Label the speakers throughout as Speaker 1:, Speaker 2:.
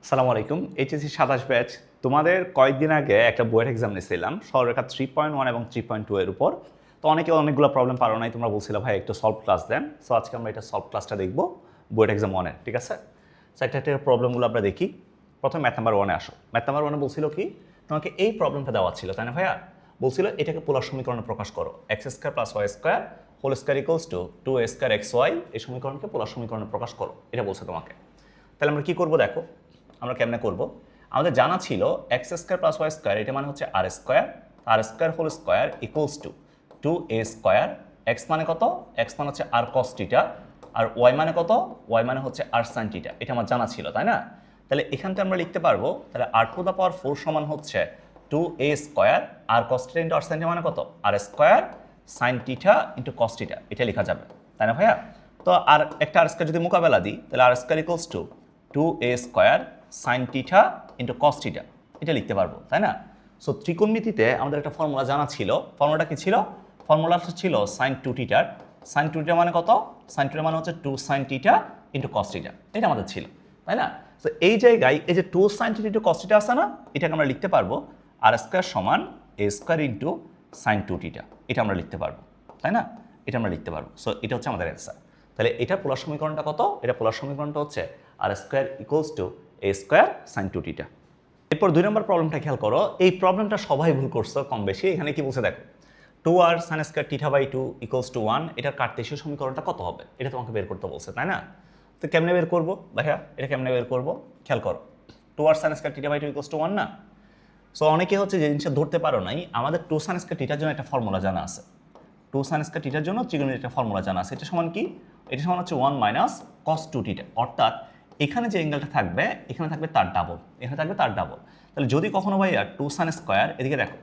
Speaker 1: আসসালামু আলাইকুম। HSC ২৭ batch তোমাদের কয়েকদিন আগে একটা বোর্ড এক্সাম নিয়েছিলাম সরলরেখা 3.1 এবং 3.2 এর উপর। তো অনেকগুলো প্রবলেম পারো নাই, তোমরা বলছিলে ভাই একটু সলভ ক্লাস দেন। সো আজকে আমরা এটা সলভ ক্লাসটা দেখবো বোর্ড এক্সাম 1-এর, ঠিক আছে? সো একটা প্রবলেমগুলো আমরা দেখি। প্রথমে ম্যাথ নাম্বার 1-এ আসো। ম্যাথ নাম্বার 1-এ বলছিল কি, তোমাকে এই প্রবলেমটা দেওয়া ছিল, তাই না ভাইয়া? বলছিল এটাকে পোলার সমীকরণে প্রকাশ করো, x² + y² whole square equals to 2a² xy। এই সমীকরণকে পোলার সমীকরণে প্রকাশ করো, এটা বলছে তোমাকে। তাহলে আমরা কি করব দেখো, আমরা কেমনে করব। আমাদের জানা ছিল x² + y² এটা মানে হচ্ছে r² whole square equals to 2a²। x মানে কত? x মানে হচ্ছে r cos θ, আর y মানে কত? y মানে হচ্ছে r sin θ। এটা আমার জানা ছিল, তাই না? তাহলে এখান থেকে আমরা লিখতে পারবো, তাহলে r⁴ সমান হচ্ছে 2a² r cos θ × r sin θ মানে কত? r² sin θ × cos θ, এটা লেখা যাবে, তাই না ভাইয়া? তো আর একটা r² যদি মোকাবেলা দিই, তাহলে r² equals to 2a² sin θ × cos θ, এটা লিখতে পারবো, তাই না? সো ত্রিকোণমিতিতে আমাদের একটা ফর্মুলা জানা ছিল। ফর্মুলাটা কি ছিল? ফর্মুলাটা ছিল sin 2θ। sin 2θ মানে কত? sin 2θ মানে হচ্ছে 2 sin θ × cos θ, এটা আমাদের ছিল, তাই না? সো এই জায়গায় এই যে 2 sin θ × cos θ আছে না, এটাকে আমরা লিখতে পারবো r² সমান a² × sin 2θ, এটা আমরা লিখতে পারবো, তাই না? এটা আমরা লিখতে পারবো। সো এটা হচ্ছে আমাদের অ্যান্সার। তাহলে এটা পোলার সমীকরণটা কত? এটা পোলার সমীকরণটা হচ্ছে r² equals to a² sin 2θ। এরপর 2 নম্বর প্রবলেমটা খেয়াল করো। এই প্রবলেমটা সবাই ভুল করছো কম বেশি। এখানে কি বলছে দেখো, 2r sin² θ/2 ইকুয়ালস টু 1, এটার কার্টেসীয় সমীকরণটা কত হবে এটা তোমাকে বের করতে বলছে, তাই না? তো কেমনে বের করবো ভাইয়া, এটা কেমনে বের করবো খেয়াল করো। 2r sin² θ/2 ইকুয়ালস টু 1 না? সো অনেকে হচ্ছে যে জিনিসটা ধরতে পারো নাই, আমাদের 2 sin² θ জন্য একটা ফর্মুলা জানা আছে। 2 sin² θ জন্য ত্রিকোণমিতির একটা ফর্মুলা জানা আছে। এটা সমান কি? এটা সমান হচ্ছে 1 - cos 2θ। অর্থাৎ এখানে যে অ্যাঙ্গেলটা থাকবে, এখানে থাকবে তার ডাবল, এখানে থাকবে তার ডাবল। তাহলে যদি কখনো ভাইয়া 2 sin², এদিকে দেখো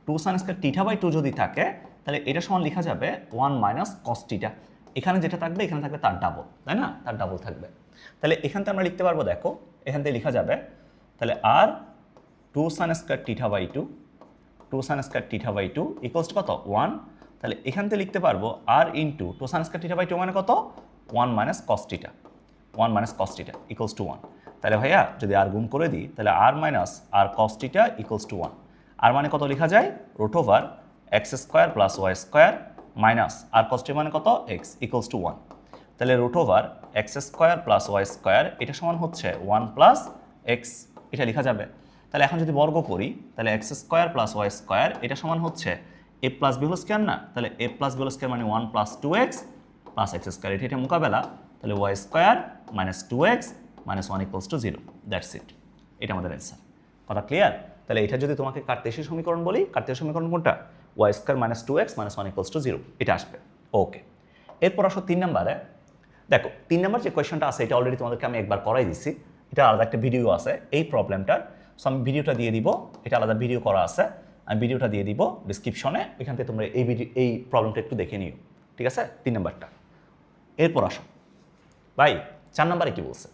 Speaker 1: 2 sin² θ/2 যদি থাকে, তাহলে এটা সমান লেখা যাবে 1 - cos θ। এখানে যেটা থাকবে এখানে থাকবে তার ডাবল, তাই না? তার ডাবল থাকবে। তাহলে এখান থেকে আমরা লিখতে পারবো, দেখো এখান থেকে লেখা যাবে, তাহলে আর 2 sin² θ/2 2 sin² θ/2 ইকুয়ালস টু কত? 1। তাহলে এখান থেকে লিখতে পারবো r ইন্টু 2 sin² θ/2 মানে কত? 1 - cos θ। 1 - cos θ equals to 1। তাহলে ভাইয়া যদি আর গুণ করে দিই, তাহলে r - r cos θ equals to 1। আর মানে কত লেখা যায়? √ x² + y² minus r cos θ মানে কত? x equals to 1। তাহলে √ x² + y² এটা সমান হচ্ছে 1 + x, এটা লেখা যাবে। তাহলে এখন যদি বর্গ করি, তাহলে x² + y² এটা সমান হচ্ছে a + b হোল স্কয়ার না? তাহলে a + b হোল স্কয়ার মানে 1 + 2x + x², এটা মোকাবেলা। তাহলে y² - 2x - 1 equals to 0। That's it, এটা আমাদের অ্যান্সার। কথা ক্লিয়ার? তাহলে এটা যদি তোমাকে কার্টেসীয় সমীকরণ বলি, কার্টেসীয় সমীকরণ কোনটা? y² - 2x - 1 ইকুয়ালস টু 0, এটা আসবে। ওকে, এরপর আসো 3 নম্বরে। দেখো 3 নম্বর যে কোয়েশ্চনটা আছে, এটা অলরেডি তোমাদেরকে আমি একবার করাই দিছি। এটা আলাদা একটা ভিডিও আছে এই প্রবলেমটার। সো আমি ভিডিওটা দিয়ে দিব, এটা আলাদা ভিডিও করা আছে, আমি ভিডিওটা দিয়ে দিব ডিসক্রিপশনে, এখান থেকে তোমরা এই প্রবলেমটা একটু দেখে নিও, ঠিক আছে? 3 নম্বরটা। এরপর আসো ভাই 4 নম্বরে কি বলছে।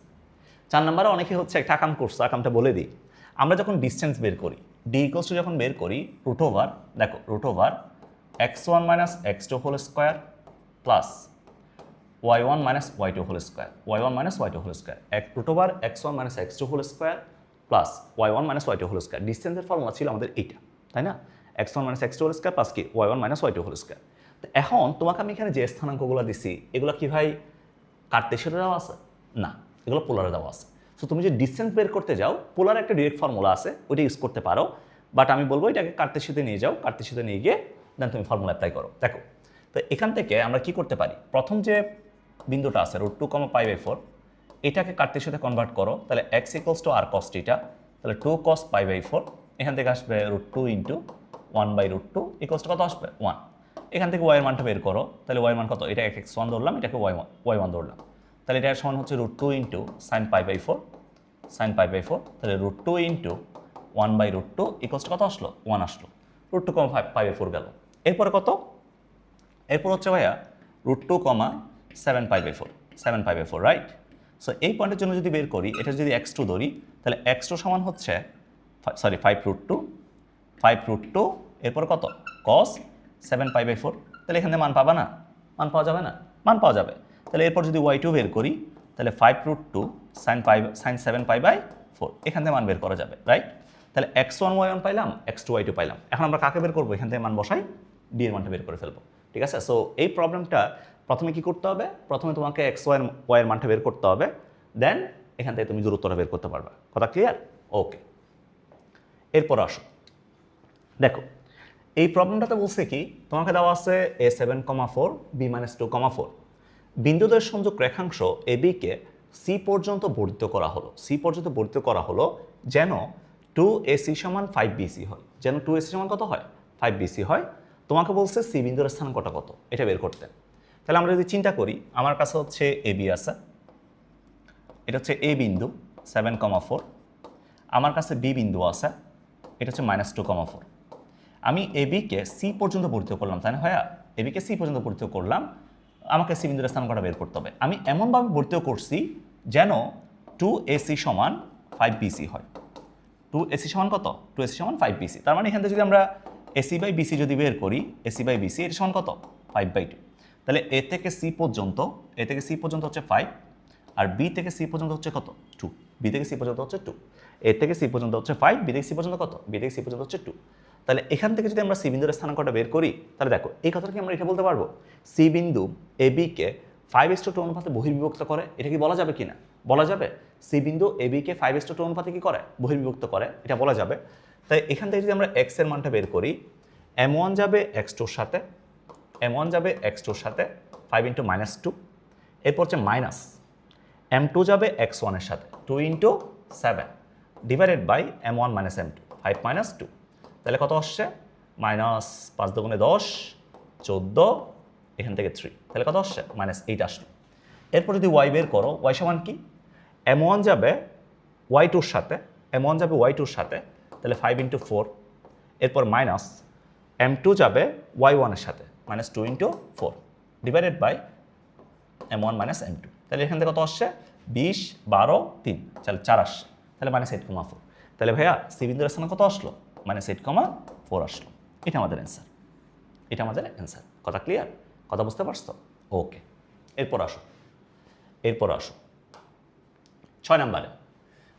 Speaker 1: 4 নম্বরে অনেকে হচ্ছে একটা আকাম করছে, আকামটা বলে দিই। আমরা যখন ডিস্টেন্স বের করি, ডি ইকুয়ালস টু যখন বের করি, দেখো x1 - x2 whole square plus y1 - y2 whole square, y1 - y2 whole square, x1 - x2 whole square plus y1 - y2 whole square. ডিস্টেন্সের ফর্মুলা ছিল আমাদের এইটা, তাই না? x1 - x2 whole square plus কি y1 - y2 হোল স্কয়ার। তো এখন তোমাকে আমি এখানে যে স্থানাঙ্কগুলো দিছি, এগুলো কি ভাই কার্টেসীয় দেওয়া আছে? না, এগুলো পোলারে দেওয়া আছে। সো তুমি যদি ডিস্টেন্স বের করতে যাও, পোলার একটা ডিরেক্ট ফর্মুলা আছে, ওইটা ইউজ করতে পারো। বাট আমি বলবো এটাকে কার্টেসীয়তে নিয়ে যাও, কার্টেসীয়তে নিয়ে গিয়ে দেন তুমি ফর্মুলা অ্যাপ্লাই করো। দেখো তো এখান থেকে আমরা কি করতে পারি, প্রথম যে বিন্দুটা আছে √2, π/4, এটাকে কার্টেসীয়তে কনভার্ট করো। তাহলে x equals to r cos θ, তাহলে 2 cos π/4, এখান থেকে আসবে √2 ইন্টু 1/√2 ইকুয়ালস টু কত আসবে? 1। এখান থেকে y এর মানটা বের করো, তাহলে y এর মান কত? এটা x1 ধরলাম, এটাকে y1 ধরলাম। তাহলে এটার সমান হচ্ছে √2 ইন্টু sin π/4, তাহলে √2 ইন্টু 1/√2 ইকুয়ালস টু কত আসলো? 1 আসলো। √2, π/4 গেল। এরপরে কত? এরপর হচ্ছে ভাইয়া √2, 7 π/4, রাইট? সো এই পয়েন্টের জন্য যদি বের করি, এটা যদি x2 ধরি, তাহলে x2 সমান হচ্ছে 5√2, এরপর কত? cos 7 π/4। তাহলে এখানে মান পাবা না? মান পাওয়া যাবে না? মান পাওয়া যাবে। তাহলে এরপর যদি y2 বের করি, তাহলে 5√2 sin 7 π/4 4 এখান থেকে মান বের করা যাবে, রাইট? তাহলে x1 y1 পাইলাম, x2 y2 পাইলাম। এখন আমরা কাকে বের করবো? এখান থেকে মান বসাই, ডি এর মানটা বের করে ফেলবো, ঠিক আছে? সো এই প্রবলেমটা প্রথমে কি করতে হবে? প্রথমে তোমাকে x y এর মানটা বের করতে হবে, দেন এখান থেকে তুমি দূরত্বটা বের করতে পারবা। কথা ক্লিয়ার? ওকে, এরপর আসো, দেখো এই প্রবলেমটাতে বলছে কি, তোমাকে দেওয়া আছে a7,4 b-2,4 বিন্দুদ্বয় সংযোগ রেখাংশ AB-কে সি পর্যন্ত বর্ধিত করা হলো। সি পর্যন্ত বর্ধিত করা হলো যেন 2AC সমান 5BC হয়। যেন 2AC সমান কত হয়? 5BC হয়। তোমাকে বলছে সি বিন্দুর স্থানাঙ্কটা কত, এটা বের করতে। তাহলে আমরা যদি চিন্তা করি, আমার কাছে হচ্ছে AB আছে, এটা হচ্ছে A বিন্দু 7,4, আমার কাছে B বিন্দু আছে, এটা হচ্ছে -2,4। আমি AB-কে সি পর্যন্ত বর্ধিত করলাম, তাই না ভাইয়া? AB-কে সি পর্যন্ত বর্ধিত করলাম, আমাকে সি বিন্দুর স্থানাঙ্কটা বের করতে হবে। আমি এমনভাবে বর্ধিত করছি যেন 2AC সমান 5BC হয়। 2AC সমান কত? 2AC সমান 5BC। তার মানে এখান থেকে যদি আমরা AC/BC যদি বের করি, AC/BC এটা সমান কত? 5/2। তাহলে এ থেকে সি পর্যন্ত, এ থেকে সি পর্যন্ত হচ্ছে 5, আর বি থেকে সি পর্যন্ত হচ্ছে কত? 2। বি থেকে সি পর্যন্ত হচ্ছে 2। এ থেকে সি পর্যন্ত হচ্ছে 5, বি থেকে সি পর্যন্ত কত? বি থেকে সি পর্যন্ত হচ্ছে 2। তাহলে এখান থেকে যদি আমরা সি বিন্দুর স্থানাঙ্কটা বের করি, তাহলে দেখো এই কথাটা কি আমরা এটা বলতে পারবো? সি বিন্দু AB-কে 5:2 অনুপাতে বহির্বিভক্ত করে, এটা কি বলা যাবে কিনা? বলা যাবে। সি বিন্দু AB-কে 5:2 অনুপাতে কি করে? বহির্বিভক্ত করে, এটা বলা যাবে। তাই এখান থেকে যদি আমরা x এর মানটা বের করি, m1 যাবে x2-র সাথে, m1 যাবে x2-র সাথে 5 × -2, এরপর হচ্ছে মাইনাস m2 যাবে x1 এর সাথে 2 × 7 ডিভাইডেড বাই m1 - m2 5 - 2। তাহলে কত আসছে? -5 × 10 14, এখান থেকে 3, তাহলে কত আসছে? -8 আসলো। এরপর যদি y বের করো, y সমান কি? m1 যাবে y2-র সাথে, m1 যাবে y2-র সাথে, তাহলে 5 × 4, এরপর মাইনাস m2 যাবে y1 এর সাথে -2 × 4 ডিভাইডেড বাই m1 - m2। তাহলে এখান থেকে কত আসছে? 20 12 3, তাহলে 4 আসছে, তাহলে -8,4। তাহলে ভাইয়া সি বিন্দুর স্থান কত আসলো? -8,4 আসলো। এটা আমাদের অ্যান্সার, এটা আমাদের অ্যান্সার। কথা ক্লিয়ার? কথা বুঝতে পারছো? ওকে, এরপর আসো, এরপর আসো 6 নম্বরে।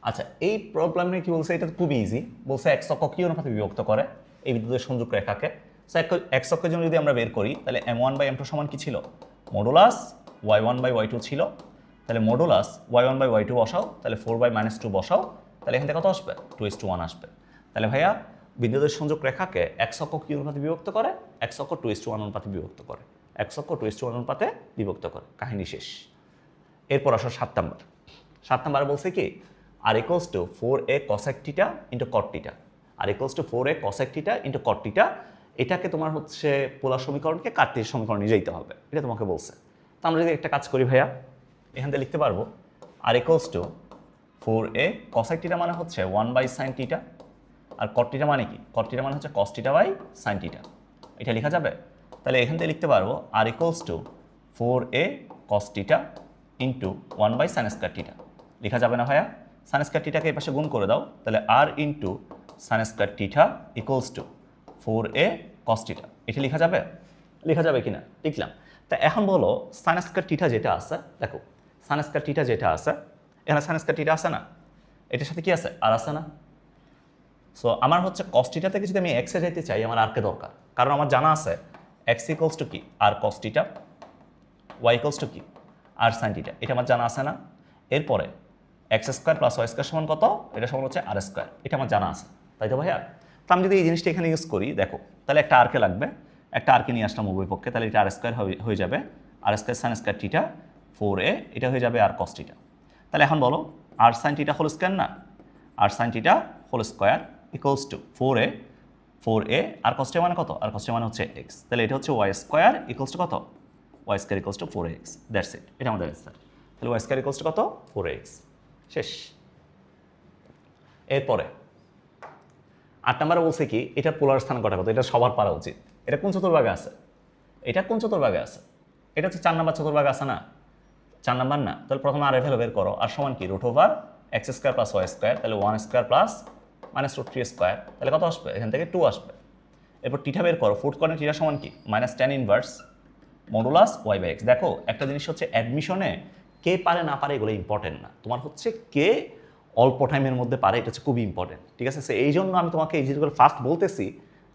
Speaker 1: আচ্ছা, এই প্রবলেমে কি বলছে? এটা খুবই ইজি। বলছে x অক্ষ কি অনুপাতে বিভক্ত করে এই বিদ্যুতের সংযোগ রেখাকে। সো x অক্ষের জন্য যদি আমরা বের করি, তাহলে m1/m2 সমান কি ছিল? মডুলাস y1/y2 ছিল। তাহলে মডুলাস y1/y2 বসাও, তাহলে 4/-2 বসাও, তাহলে এখান থেকে কত আসবে? 2:1 আসবে। তাহলে ভাইয়া বিদ্যুতের সংযোগ রেখাকে x অক্ষ কি অনুপাতে বিভক্ত করে? x অক্ষ 2:1 অনুপাতে বিভক্ত করে। x অক্ষ 2:1 অনুপাতে বিভক্ত করে, কাহিনী শেষ। এরপর আসো 7 নম্বর। 7 নম্বরে বলছে কি, r = 4a cosec θ × cot θ। r = 4a cosec θ × cot θ। এটাকে তোমার হচ্ছে পোলার সমীকরণকে কার্তেশীয় সমীকরণে যেতে হবে, এটা তোমাকে বলছে। তো আমরা যদি একটা কাজ করি ভাইয়া, এখান থেকে লিখতে পারবো r = 4a cosec θ মানে হচ্ছে 1/sin θ, আর cot θ মানে কি? cot θ মানে হচ্ছে cos θ/sin θ। এটা লেখা যাবে। তাহলে এখান থেকে লিখতে পারবো r = 4a cos θ × 1/sin² θ। লেখা যাবে না ভাইয়া? sin² θকে এই পাশে গুণ করে দাও, তাহলে r × sin² θ = 4a cos θ। এটা লেখা যাবে? লেখা যাবে কিনা? লিখলাম। তা এখন বলো sin² θ যেটা আছে, দেখো sin² θ যেটা আছে, এখানে sin² θ আছে না? এটার সাথে কি আছে? আর আছে না? সো আমার হচ্ছে cos θ থেকে যদি আমি x এ যেতে চাই, আমার r কে দরকার। কারণ আমার জানা আছে x = কি? r cos θ, y = কি? r sin θ। এটা আমার জানা আছে না? এরপরে x² + y² সমান কত? এটা সমান হচ্ছে r²। এটা আমার জানা আছে, তাই তো ভাইয়া? তো আমি যদি এই জিনিসটা এখানে ইউজ করি, দেখো তাহলে একটা r কে লাগবে, একটা r কে নিয়ে আসলাম উভয় পক্ষে, তাহলে এটা r² হয়ে যাবে, r² sin² θ 4a, এটা হয়ে যাবে r cos θ। তাহলে এখন বলো r sin θ হোল স্কয়ার না? r sin θ whole square = 4a আর cos θ মানে কত? আর cos θ মানে হচ্ছে x। তাহলে এটা হচ্ছে y² = কত? y² = 4x। দ্যাটস ইট, এটা আমাদের অ্যান্সার। তাহলে y² = কত? 4x। শেষ। এরপরে 8 নম্বরে বলছে কি, এটা পোলার স্থানাঙ্কটা কত? এটা সবার পারা উচিত। এটা কোন চতুর্ভাগে আছে? এটা কোন চতুর্ভাগে আছে? এটা হচ্ছে 4 নম্বর চতুর্ভাগে আছে না? 4 নম্বর না? তাহলে প্রথমে আর ভ্যালু বের করো। আর সমান কি? √x² + y², তাহলে 1² প্লাস -√3², তাহলে কত আসবে? এখান থেকে 2 আসবে। এরপর θ বের করো। ফুট কর্ণে θ সমান কি? -tan inverse modulus y/x। দেখো একটা জিনিস হচ্ছে অ্যাডমিশনে কে পারে না পারে এগুলো ইম্পর্টেন্ট না, তোমার হচ্ছে কে অল্প টাইমের মধ্যে পারে, এটা হচ্ছে খুবই ইম্পর্টেন্ট, ঠিক আছে? সো এই জন্য আমি তোমাকে এই জিনিসগুলো ফার্স্ট বলতেছি,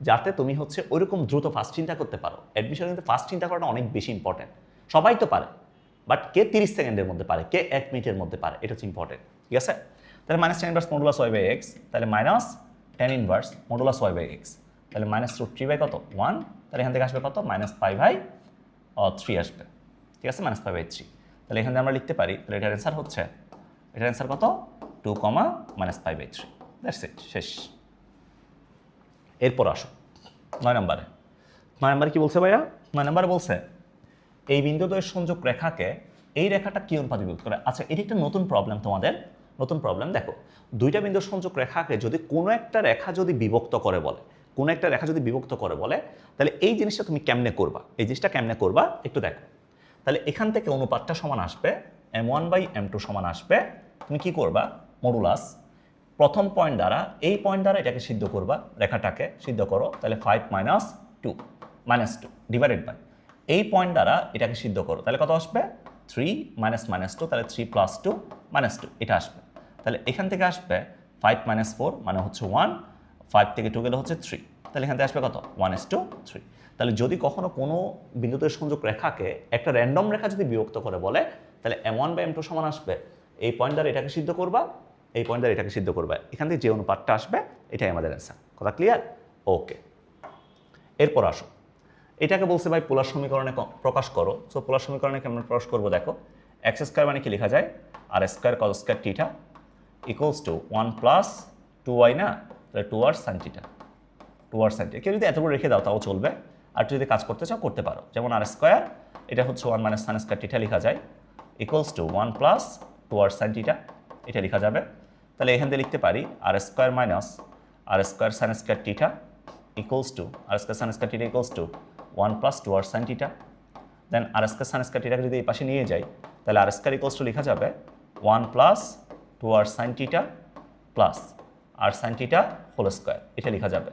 Speaker 1: যাতে তুমি হচ্ছে ওইরকম দ্রুত ফার্স্ট চিন্তা করতে পারো। অ্যাডমিশন কিন্তু ফার্স্ট চিন্তা করাটা অনেক বেশি ইম্পর্টেন্ট। সবাই তো পারে, বাট কে 30 সেকেন্ডের মধ্যে পারে, কে 1 মিনিটের মধ্যে পারে, এটা হচ্ছে ইম্পর্টেন্ট, ঠিক আছে? তাহলে minus ten inverse modulus y by x, তাহলে minus ten inverse modulus y by x, তাহলে মাইনাস রুট থ্রি বাই কত 1, তাহলে এখান থেকে আসবে কত মাইনাস পাই বাই 3 আসবে, ঠিক আছে? মাইনাস পাই বাই 3, তাহলে এখানে আমরা লিখতে পারি, তাহলে এটার অ্যান্সার হচ্ছে, এটার অ্যান্সার কত 2, minus pi by 3, that's it, শেষ। এরপর আসো 9 নম্বরে। 9 নম্বরে কি বলছে ভাইয়া? 9 নম্বরে বলছে এই বিন্দুদ্বয়ের সংযোগ রেখাকে এই রেখাটা কি অনুপাতে বিভক্ত করে। আচ্ছা, এটি একটা নতুন প্রবলেম তোমাদের, নতুন প্রবলেম। দেখো, দুইটা বিন্দুর সংযোগ রেখাকে যদি কোনো একটা রেখা যদি বিভক্ত করে বলে, কোনো একটা রেখা যদি বিভক্ত করে বলে, তাহলে এই জিনিসটা তুমি কেমনে করবা, এই জিনিসটা কেমনে করবা একটু দেখো। তাহলে এখান থেকে অনুপাতটা সমান আসবে m1/m2 সমান আসবে, তুমি কি করবা মডুলাস প্রথম পয়েন্ট দ্বারা এই পয়েন্ট দ্বারা এটাকে সিদ্ধ করবা, রেখাটাকে সিদ্ধ করো, তাহলে 5 - 2 ডিভাইডেড বাই এই পয়েন্ট দ্বারা এটাকে সিদ্ধ করো, তাহলে কত আসবে 3 - 2, তাহলে 3 + 2 - 2 এটা আসবে। তাহলে এখান থেকে আসবে 5 - 4 মানে হচ্ছে 1, 5 থেকে 2 গেলে হচ্ছে 3, তাহলে এখান থেকে আসবে কত 1:3। তাহলে যদি কখনো কোনো বিন্দুতে সংযোগ রেখাকে একটা র্যান্ডম রেখা যদি বিভক্ত করে বলে, তাহলে m1/m2 সমান আসবে এই পয়েন্ট দ্বারা এটাকে সিদ্ধ করবা, এই পয়েন্ট দ্বারা এটাকে সিদ্ধ করবা, এখান থেকে যে অনুপাতটা আসবে এটাই আমাদের অ্যান্সার। কথা ক্লিয়ার? ওকে, এরপর আসো, এটাকে বলছে ভাই পোলার সমীকরণে প্রকাশ করো। সো পোলার সমীকরণে কেমন প্রকাশ করবো দেখো, এক্স স্কোয়ার মানে কি লেখা যায় r square cos square theta equals to 1 + 2y না, তাহলে 2r sin theta, 2r sin theta. কেউ যদি এতগুলো রেখে দাও তাও চলবে, আর যদি কাজ করতে চাও করতে পারো। যেমন আর স্কোয়ার এটা হচ্ছে 1 - sin স্কোয়ার টিটা লেখা যায়, equals to 1 + 2r sin theta, এটা লেখা যাবে। তাহলে এখান থেকে লিখতে পারি r square minus r square sin square theta equals to r square sin square theta equals to 1 + 2r sin theta. Then r square sin square টিটাকে যদি এই পাশে নিয়ে যাই, তাহলে আর স্কোয়ার ইকুয়ালস টু লেখা যাবে 1 + 2r sin থিটা প্লাস আর sin theta whole square, এটা লেখা যাবে।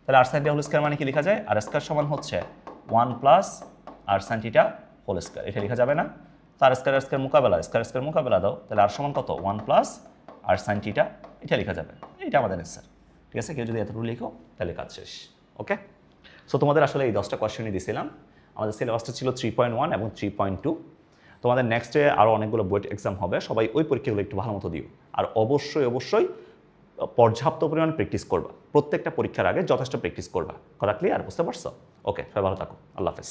Speaker 1: তাহলে আর sin থিটা হোল স্কোয়ার মানে কি লেখা যায়, আর স্কোয়ার সমান হচ্ছে 1 + আর sin থিটা হোল স্কোয়ার, এটা লেখা যাবে না? তো আর স্কোয়ার মোকাবেলা, স্কোয়ার মোকাবেলা দাও, তাহলে আর সমান কত 1 + আর sin থিটা, এটা লেখা যাবে। এটা আমাদের অ্যান্সার, ঠিক আছে? কেউ যদি এতটুকু লিখো তাহলে কাজ শেষ। ওকে, সো তোমাদের আসলে এই 10টা কোয়েশ্চেনই দিয়েছিলাম। আমাদের সিলেবাসটা ছিল 3.1 এবং 3.2। তোমাদের নেক্সটে আরও অনেকগুলো বোর্ড এক্সাম হবে, সবাই ওই পরীক্ষাগুলো একটু ভালো মতো দিও। আর অবশ্যই পর্যাপ্ত পরিমাণ প্র্যাকটিস করবা, প্রত্যেকটা পরীক্ষার আগে যথেষ্ট প্র্যাকটিস করবা। কথা ক্লিয়ার? বুঝতে পারছো? ওকে, সবাই ভালো থাকো, আল্লাহ হাফেজ।